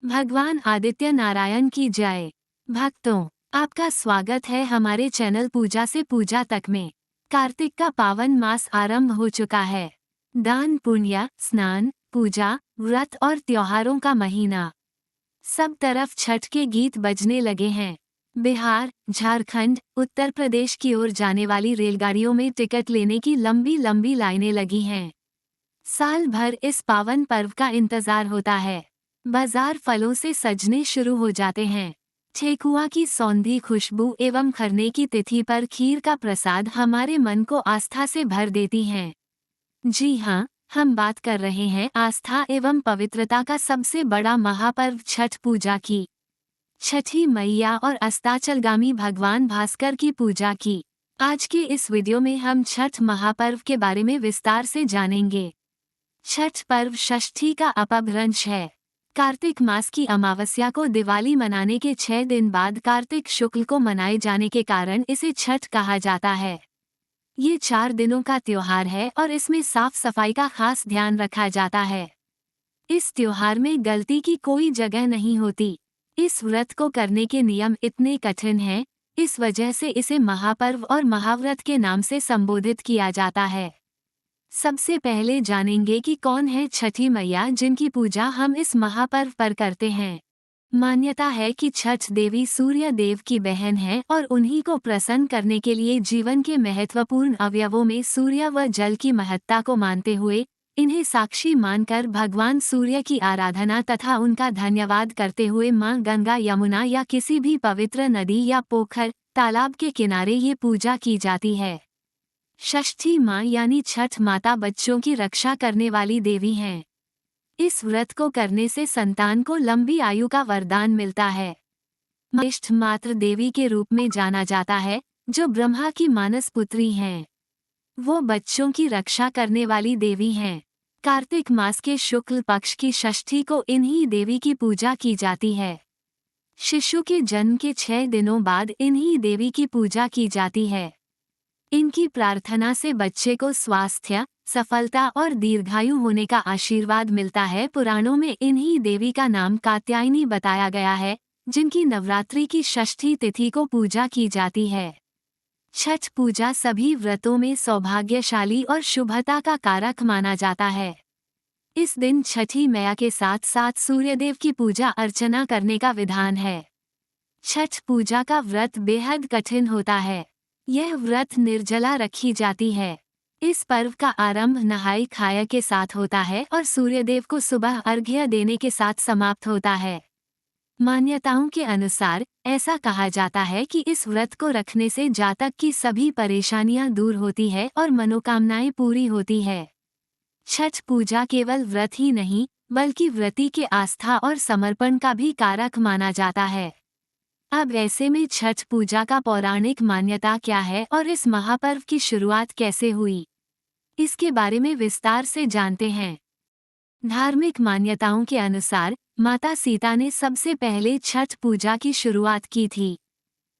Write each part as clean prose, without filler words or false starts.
भगवान आदित्य नारायण की जय। भक्तों, आपका स्वागत है हमारे चैनल पूजा से पूजा तक में। कार्तिक का पावन मास आरंभ हो चुका है। दान पुण्य, स्नान, पूजा, व्रत और त्योहारों का महीना। सब तरफ छठ के गीत बजने लगे हैं। बिहार, झारखंड, उत्तर प्रदेश की ओर जाने वाली रेलगाड़ियों में टिकट लेने की लंबी लंबी लाइनें लगी हैं। साल भर इस पावन पर्व का इंतजार होता है। बाजार फलों से सजने शुरू हो जाते हैं। ठेकुआ की सौंधी खुशबू एवं खरने की तिथि पर खीर का प्रसाद हमारे मन को आस्था से भर देती हैं। जी हाँ, हम बात कर रहे हैं आस्था एवं पवित्रता का सबसे बड़ा महापर्व छठ पूजा की। छठी मैया और अस्ताचलगामी भगवान भास्कर की पूजा की। आज के इस वीडियो में हम छठ महापर्व के बारे में विस्तार से जानेंगे। छठ पर्व षष्ठी का अपभ्रंश है। कार्तिक मास की अमावस्या को दिवाली मनाने के 6 दिन बाद कार्तिक शुक्ल को मनाए जाने के कारण इसे छठ कहा जाता है। ये 4 दिनों का त्योहार है और इसमें साफ सफाई का खास ध्यान रखा जाता है। इस त्योहार में गलती की कोई जगह नहीं होती। इस व्रत को करने के नियम इतने कठिन हैं, इस वजह से इसे महापर्व और महाव्रत के नाम से संबोधित किया जाता है। सबसे पहले जानेंगे कि कौन है छठी मैया जिनकी पूजा हम इस महापर्व पर करते हैं। मान्यता है कि छठ देवी सूर्य देव की बहन है और उन्हीं को प्रसन्न करने के लिए जीवन के महत्वपूर्ण अवयवों में सूर्य व जल की महत्ता को मानते हुए इन्हें साक्षी मानकर भगवान सूर्य की आराधना तथा उनका धन्यवाद करते हुए मां गंगा, यमुना या किसी भी पवित्र नदी या पोखर, तालाब के किनारे ये पूजा की जाती है। षष्ठी माँ यानी छठ माता बच्चों की रक्षा करने वाली देवी हैं। इस व्रत को करने से संतान को लंबी आयु का वरदान मिलता है। इष्ट मात्र देवी के रूप में जाना जाता है, जो ब्रह्मा की मानस पुत्री हैं। वो बच्चों की रक्षा करने वाली देवी हैं। कार्तिक मास के शुक्ल पक्ष की षष्ठी को इन्हीं देवी की पूजा की जाती है। शिशु के जन्म के 6 दिनों बाद इन्हीं देवी की पूजा की जाती है। इनकी प्रार्थना से बच्चे को स्वास्थ्य, सफलता और दीर्घायु होने का आशीर्वाद मिलता है। पुराणों में इन्हीं देवी का नाम कात्यायनी बताया गया है, जिनकी नवरात्रि की षष्ठी तिथि को पूजा की जाती है। छठ पूजा सभी व्रतों में सौभाग्यशाली और शुभता का कारक माना जाता है। इस दिन छठी मैया के साथ साथ सूर्यदेव की पूजा अर्चना करने का विधान है। छठ पूजा का व्रत बेहद कठिन होता है। यह व्रत निर्जला रखी जाती है। इस पर्व का आरंभ नहाय खाय के साथ होता है और सूर्यदेव को सुबह अर्घ्य देने के साथ समाप्त होता है। मान्यताओं के अनुसार ऐसा कहा जाता है कि इस व्रत को रखने से जातक की सभी परेशानियां दूर होती है और मनोकामनाएं पूरी होती है। छठ पूजा केवल व्रत ही नहीं, बल्कि व्रती के आस्था और समर्पण का भी कारक माना जाता है। अब ऐसे में छठ पूजा का पौराणिक मान्यता क्या है और इस महापर्व की शुरुआत कैसे हुई, इसके बारे में विस्तार से जानते हैं। धार्मिक मान्यताओं के अनुसार माता सीता ने सबसे पहले छठ पूजा की शुरुआत की थी।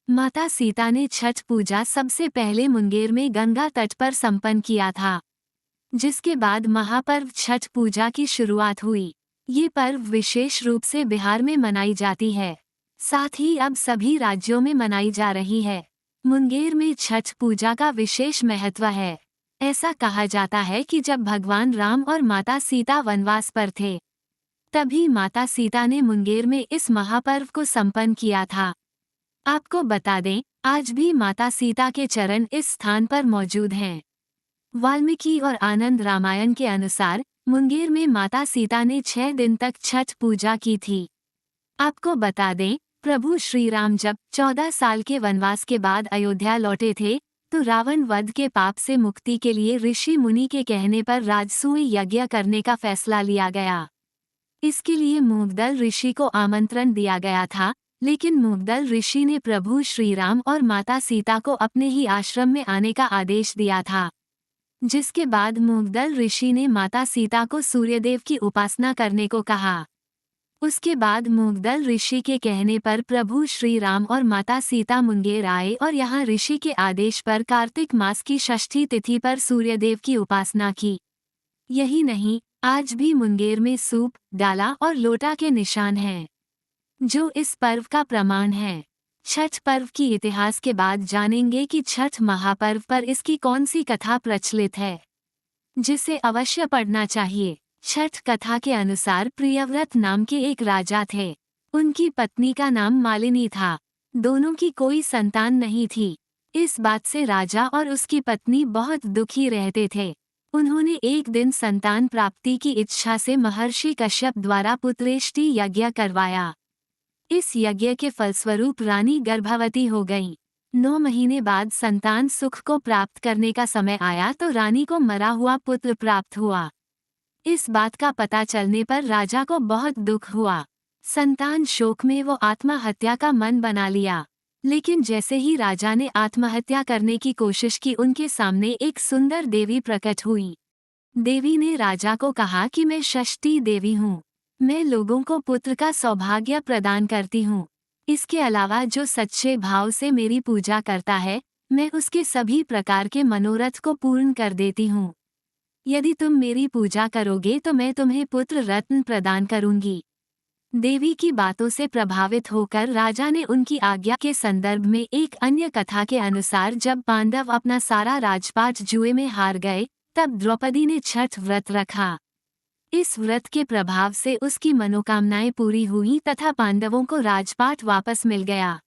माता सीता ने छठ पूजा सबसे पहले मुंगेर में गंगा तट पर संपन्न किया था, जिसके बाद महापर्व छठ पूजा की शुरुआत हुई। ये पर्व विशेष रूप से बिहार में मनाई जाती है, साथ ही अब सभी राज्यों में मनाई जा रही है। मुंगेर में छठ पूजा का विशेष महत्व है। ऐसा कहा जाता है कि जब भगवान राम और माता सीता वनवास पर थे, तभी माता सीता ने मुंगेर में इस महापर्व को संपन्न किया था। आपको बता दें, आज भी माता सीता के चरण इस स्थान पर मौजूद हैं। वाल्मीकि और आनंद रामायण के अनुसार मुंगेर में माता सीता ने 6 दिन तक छठ पूजा की थी। आपको बता दें, प्रभु श्री राम जब 14 साल के वनवास के बाद अयोध्या लौटे थे, तो रावण वध के पाप से मुक्ति के लिए ऋषि मुनि के कहने पर राजसूय यज्ञ करने का फैसला लिया गया। इसके लिए मूंगदल ऋषि को आमंत्रण दिया गया था, लेकिन मूंगदल ऋषि ने प्रभु श्री राम और माता सीता को अपने ही आश्रम में आने का आदेश दिया था, जिसके बाद मूंगदल ऋषि ने माता सीता को सूर्यदेव की उपासना करने को कहा। उसके बाद मूंगदल ऋषि के कहने पर प्रभु श्री राम और माता सीता मुंगेर आए और यहाँ ऋषि के आदेश पर कार्तिक मास की षष्ठी तिथि पर सूर्यदेव की उपासना की। यही नहीं, आज भी मुंगेर में सूप, डाला और लोटा के निशान हैं। जो इस पर्व का प्रमाण है। छठ पर्व की इतिहास के बाद जानेंगे कि छठ महापर्व पर इसकी कौन सी कथा प्रचलित है, जिसे अवश्य पढ़ना चाहिए। छठ कथा के अनुसार प्रियव्रत नाम के एक राजा थे। उनकी पत्नी का नाम मालिनी था। दोनों की कोई संतान नहीं थी। इस बात से राजा और उसकी पत्नी बहुत दुखी रहते थे। उन्होंने एक दिन संतान प्राप्ति की इच्छा से महर्षि कश्यप द्वारा पुत्रेष्टि यज्ञ करवाया। इस यज्ञ के फलस्वरूप रानी गर्भवती हो गई। 9 महीने बाद संतान सुख को प्राप्त करने का समय आया तो रानी को मरा हुआ पुत्र प्राप्त हुआ। इस बात का पता चलने पर राजा को बहुत दुख हुआ। संतान शोक में वो आत्महत्या का मन बना लिया। लेकिन जैसे ही राजा ने आत्महत्या करने की कोशिश की, उनके सामने एक सुंदर देवी प्रकट हुई। देवी ने राजा को कहा कि मैं षष्ठी देवी हूँ। मैं लोगों को पुत्र का सौभाग्य प्रदान करती हूँ। इसके अलावा जो सच्चे भाव से मेरी पूजा करता है, मैं उसके सभी प्रकार के मनोरथ को पूर्ण कर देती हूँ। यदि तुम मेरी पूजा करोगे तो मैं तुम्हें पुत्र रत्न प्रदान करूंगी। देवी की बातों से प्रभावित होकर राजा ने उनकी आज्ञा के संदर्भ में एक अन्य कथा के अनुसार जब पांडव अपना सारा राजपाट जुए में हार गए, तब द्रौपदी ने छठ व्रत रखा। इस व्रत के प्रभाव से उसकी मनोकामनाएं पूरी हुई तथा पांडवों को राजपाट वापस मिल गया।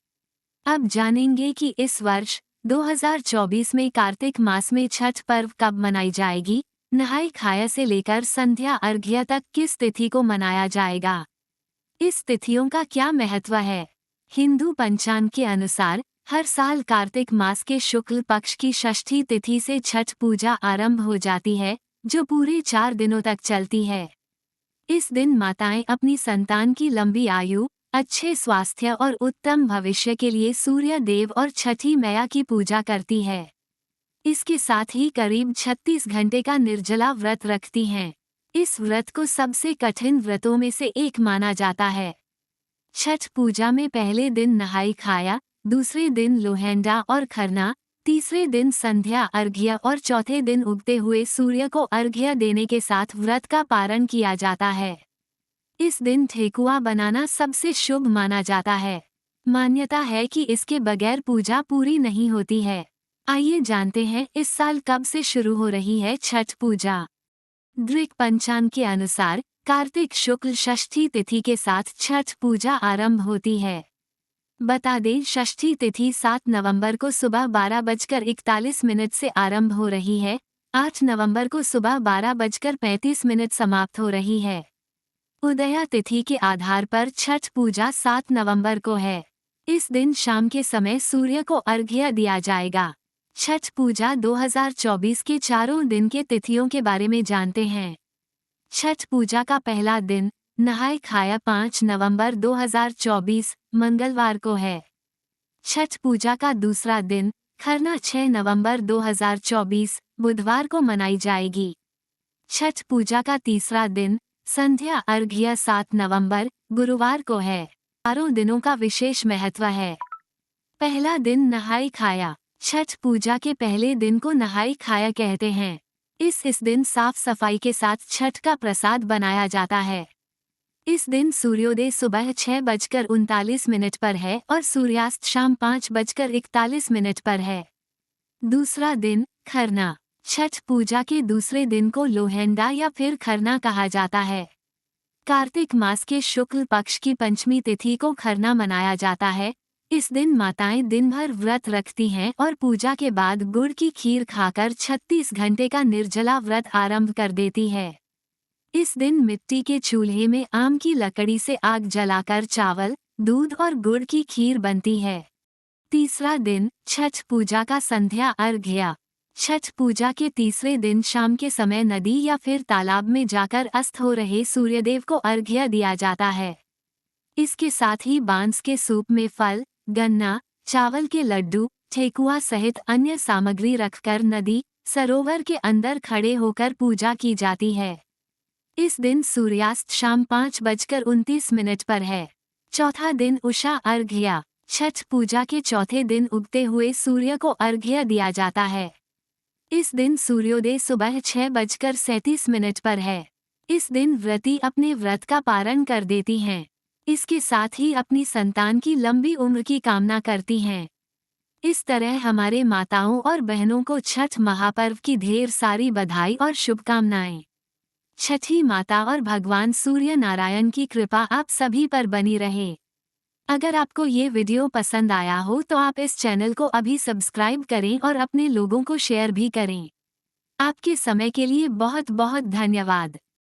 अब जानेंगे कि इस वर्ष 2024 में कार्तिक मास में छठ पर्व कब मनाई जाएगी। नहाय खाया से लेकर संध्या अर्घ्य तक किस तिथि को मनाया जाएगा, इस तिथियों का क्या महत्व है। हिंदू पंचांग के अनुसार हर साल कार्तिक मास के शुक्ल पक्ष की षष्ठी तिथि से छठ पूजा आरंभ हो जाती है, जो पूरे 4 दिनों तक चलती है। इस दिन माताएं अपनी संतान की लंबी आयु, अच्छे स्वास्थ्य और उत्तम भविष्य के लिए सूर्य देव और छठी मैया की पूजा करती है। इसके साथ ही करीब 36 घंटे का निर्जला व्रत रखती हैं। इस व्रत को सबसे कठिन व्रतों में से एक माना जाता है। छठ पूजा में पहले दिन नहाई खाया, दूसरे दिन लोहेंडा और खरना, तीसरे दिन संध्या अर्घ्य और चौथे दिन उगते हुए सूर्य को अर्घ्य देने के साथ व्रत का पारण किया जाता है। इस दिन ठेकुआ बनाना सबसे शुभ माना जाता है। मान्यता है कि इसके बगैर पूजा पूरी नहीं होती है। आइए जानते हैं इस साल कब से शुरू हो रही है छठ पूजा। ग्रीक पंचांग के अनुसार कार्तिक शुक्ल षष्ठी तिथि के साथ छठ पूजा आरंभ होती है। बता दें, षष्ठी तिथि 7 नवंबर को सुबह 12:41 से आरंभ हो रही है। 8 नवंबर को सुबह 12:35 समाप्त हो रही है। उदया तिथि के आधार पर छठ पूजा 7 नवंबर को है। इस दिन शाम के समय सूर्य को अर्घ्य दिया जाएगा। छठ पूजा 2024 के चारों दिन के तिथियों के बारे में जानते हैं। छठ पूजा का पहला दिन नहाय खाया 5 नवंबर 2024 मंगलवार को है। छठ पूजा का दूसरा दिन खरना 6 नवंबर 2024 बुधवार को मनाई जाएगी। छठ पूजा का तीसरा दिन संध्या अर्घ्य 7 नवंबर गुरुवार को है। चारों दिनों का विशेष महत्व है। पहला दिन नहाई खाया। छठ पूजा के पहले दिन को नहाई खाया कहते हैं। इस दिन साफ सफाई के साथ छठ का प्रसाद बनाया जाता है। इस दिन सूर्योदय सुबह 6:39 पर है और सूर्यास्त शाम 5:41 पर है। दूसरा दिन खरना। छठ पूजा के दूसरे दिन को लोहेंडा या फिर खरना कहा जाता है। कार्तिक मास के शुक्ल पक्ष की पंचमी तिथि को खरना मनाया जाता है। इस दिन माताएं दिन भर व्रत रखती हैं और पूजा के बाद गुड़ की खीर खाकर 36 घंटे का निर्जला व्रत आरंभ कर देती है। इस दिन मिट्टी के चूल्हे में आम की लकड़ी से आग जलाकर चावल, दूध और गुड़ की खीर बनती है। तीसरा दिन छठ पूजा का संध्या अर्घ्य। छठ पूजा के तीसरे दिन शाम के समय नदी या फिर तालाब में जाकर अस्त हो रहे सूर्यदेव को अर्घ्य दिया जाता है। इसके साथ ही बांस के सूप में फल, गन्ना, चावल के लड्डू, ठेकुआ सहित अन्य सामग्री रखकर नदी, सरोवर के अंदर खड़े होकर पूजा की जाती है। इस दिन सूर्यास्त शाम 5:29 पर है। चौथा दिन उषा अर्घ्य। छठ पूजा के चौथे दिन उगते हुए सूर्य को अर्घ्य दिया जाता है। इस दिन सूर्योदय सुबह 6:37 पर है। इस दिन व्रती अपने व्रत का पारण कर देती हैं। इसके साथ ही अपनी संतान की लंबी उम्र की कामना करती हैं। इस तरह हमारे माताओं और बहनों को छठ महापर्व की ढेर सारी बधाई और शुभकामनाएं। छठी माता और भगवान सूर्य नारायण की कृपा आप सभी पर बनी रहे। अगर आपको ये वीडियो पसंद आया हो तो आप इस चैनल को अभी सब्सक्राइब करें और अपने लोगों को शेयर भी करें। आपके समय के लिए बहुत बहुत धन्यवाद।